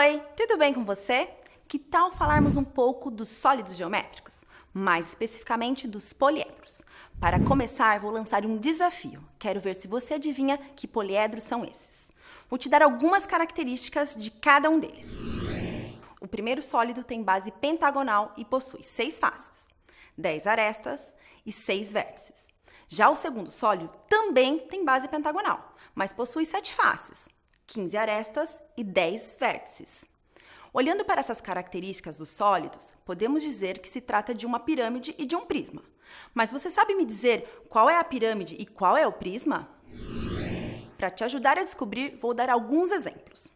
Oi, tudo bem com você? Que tal falarmos um pouco dos sólidos geométricos? Mais especificamente dos poliedros. Para começar, vou lançar um desafio. Quero ver se você adivinha que poliedros são esses. Vou te dar algumas características de cada um deles. O primeiro sólido tem base pentagonal e possui 6 faces, 10 arestas e 6 vértices. Já o segundo sólido também tem base pentagonal, mas possui 7 faces, 15 arestas e 10 vértices. Olhando para essas características dos sólidos, podemos dizer que se trata de uma pirâmide e de um prisma. Mas você sabe me dizer qual é a pirâmide e qual é o prisma? Para te ajudar a descobrir, vou dar alguns exemplos.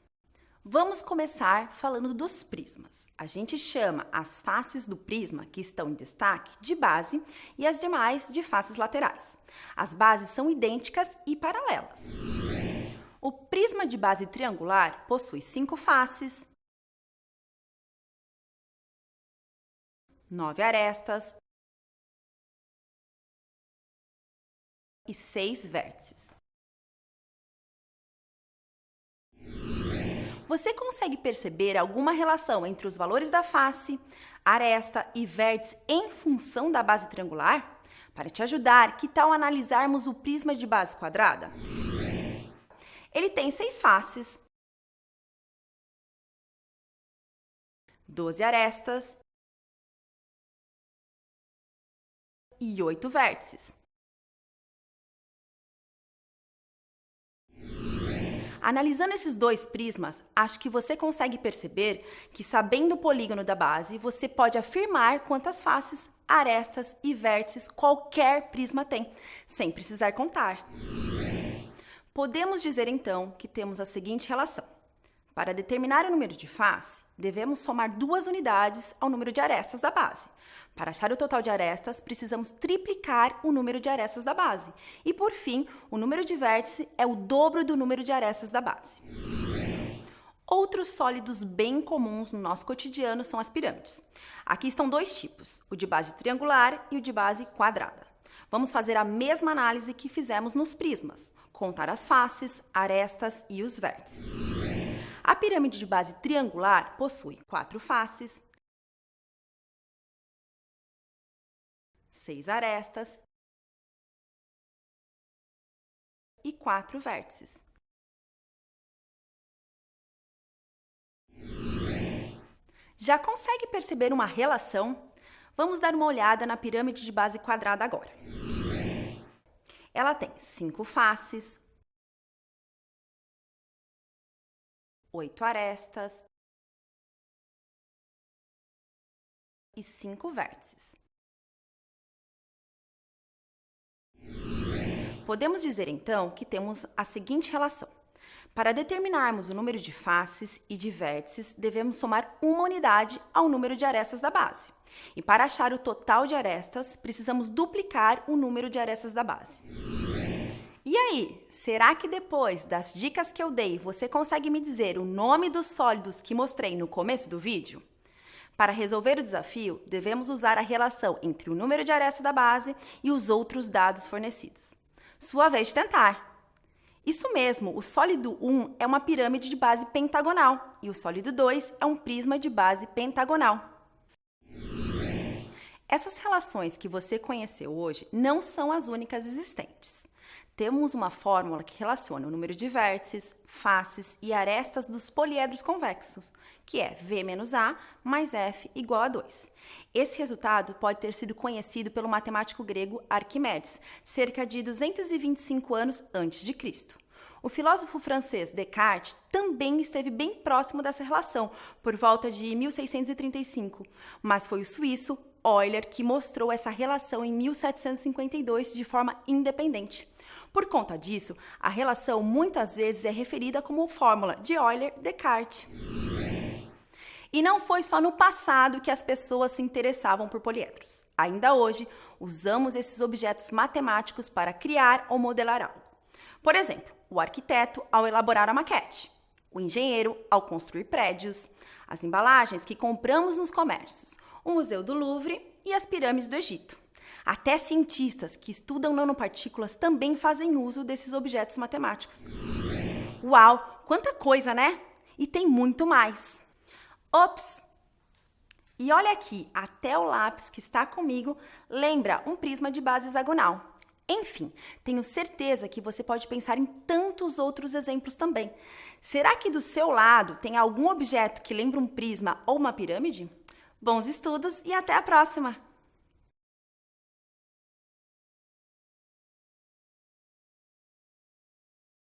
Vamos começar falando dos prismas. A gente chama as faces do prisma, que estão em destaque, de base e as demais de faces laterais. As bases são idênticas e paralelas. O prisma de base triangular possui 5 faces, 9 arestas e 6 vértices. Você consegue perceber alguma relação entre os valores da face, aresta e vértice em função da base triangular? Para te ajudar, que tal analisarmos o prisma de base quadrada? Ele tem 6 faces, 12 arestas e 8 vértices. Analisando esses dois prismas, acho que você consegue perceber que, sabendo o polígono da base, você pode afirmar quantas faces, arestas e vértices qualquer prisma tem, sem precisar contar. Podemos dizer, então, que temos a seguinte relação. Para determinar o número de face, devemos somar 2 unidades ao número de arestas da base. Para achar o total de arestas, precisamos triplicar o número de arestas da base. E, por fim, o número de vértice é o dobro do número de arestas da base. Outros sólidos bem comuns no nosso cotidiano são as pirâmides. Aqui estão 2 tipos, o de base triangular e o de base quadrada. Vamos fazer a mesma análise que fizemos nos prismas, contar as faces, arestas e os vértices. A pirâmide de base triangular possui 4 faces, 6 arestas e 4 vértices. Já consegue perceber uma relação? Vamos dar uma olhada na pirâmide de base quadrada agora. Ela tem 5 faces, 8 arestas e 5 vértices. Podemos dizer, então, que temos a seguinte relação. Para determinarmos o número de faces e de vértices, devemos somar uma unidade ao número de arestas da base. E para achar o total de arestas, precisamos duplicar o número de arestas da base. E aí, será que depois das dicas que eu dei, você consegue me dizer o nome dos sólidos que mostrei no começo do vídeo? Para resolver o desafio, devemos usar a relação entre o número de arestas da base e os outros dados fornecidos. Sua vez de tentar! Isso mesmo, o sólido 1 é uma pirâmide de base pentagonal e o sólido 2 é um prisma de base pentagonal. Essas relações que você conheceu hoje não são as únicas existentes. Temos uma fórmula que relaciona o número de vértices, faces e arestas dos poliedros convexos, que é V menos A mais F igual a 2. Esse resultado pode ter sido conhecido pelo matemático grego Arquimedes, cerca de 225 anos antes de Cristo. O filósofo francês Descartes também esteve bem próximo dessa relação, por volta de 1635, mas foi o suíço Euler que mostrou essa relação em 1752 de forma independente. Por conta disso, a relação muitas vezes é referida como fórmula de Euler-Descartes. E não foi só no passado que as pessoas se interessavam por poliedros. Ainda hoje, usamos esses objetos matemáticos para criar ou modelar algo. Por exemplo, o arquiteto ao elaborar a maquete, o engenheiro ao construir prédios, as embalagens que compramos nos comércios, o Museu do Louvre e as pirâmides do Egito. Até cientistas que estudam nanopartículas também fazem uso desses objetos matemáticos. Uau, quanta coisa, né? E tem muito mais. Ops! E olha aqui, até o lápis que está comigo lembra um prisma de base hexagonal. Enfim, tenho certeza que você pode pensar em tantos outros exemplos também. Será que do seu lado tem algum objeto que lembra um prisma ou uma pirâmide? Bons estudos e até a próxima!